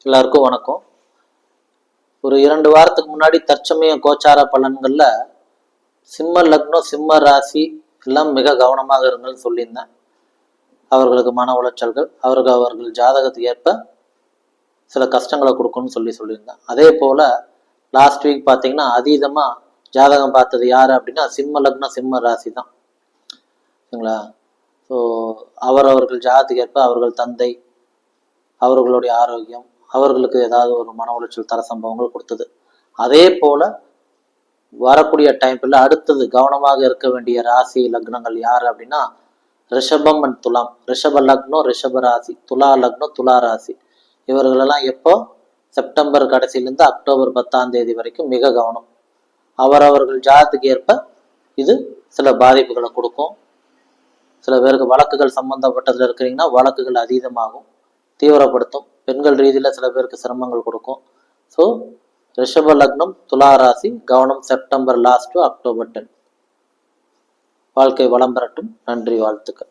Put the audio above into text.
எல்லாருக்கும் வணக்கம். ஒரு 2 வாரத்துக்கு முன்னாடி தற்சமய கோச்சார பலன்கள்ல சிம்ம லக்னம் சிம்ம ராசி எல்லாம் மிக கவனமாக இருங்கள்னு சொல்லியிருந்தேன். அவர்களுக்கு மன உளைச்சல்கள் அவர்கள் ஜாதகத்துக்கு ஏற்ப சில கஷ்டங்களை கொடுக்கும்னு சொல்லியிருந்தேன். அதே போல லாஸ்ட் வீக் பார்த்தீங்கன்னா அதீதமா ஜாதகம் பார்த்தது யாரு அப்படின்னா சிம்ம லக்னம் சிம்ம ராசி தான். சரிங்களா? ஸோ அவர்கள் ஜாதகத்துக்கு ஏற்ப அவர்கள் தந்தை, அவர்களுடைய ஆரோக்கியம், அவர்களுக்கு ஏதாவது ஒரு மன உளைச்சல் தர சம்பவங்கள் கொடுத்தது. அதே போல வரக்கூடிய டைம்ல அடுத்தது கவனமாக இருக்க வேண்டிய ராசி லக்னங்கள் யாரு அப்படின்னா ரிஷபம் அண்ட் துலாம். ரிஷப லக்னம் ரிஷப ராசி, துலா லக்னம் துலா ராசி. இவர்களெல்லாம் எப்போ செப்டம்பர் கடைசியிலிருந்து அக்டோபர் 10ஆம் தேதி வரைக்கும் மிக கவனம். அவர்கள் ஜாதத்துக்கு ஏற்ப இது சில பாதிப்புகளை கொடுக்கும். சில பேருக்கு வழக்குகள் சம்பந்தப்பட்டதுல இருக்கிறீங்கன்னா வழக்குகள் அதீதமாகும், தீவிரப்படுத்தும். பெண்கள் ரீதியில் சில பேருக்கு சிரமங்கள் கொடுக்கும். ஸோ ரிஷப லக்னம் துலா ராசி கவனம், செப்டம்பர் லாஸ்ட் டு அக்டோபர் 10. வாழ்க்கை வளம் பெறட்டும். நன்றி, வாழ்த்துக்கள்.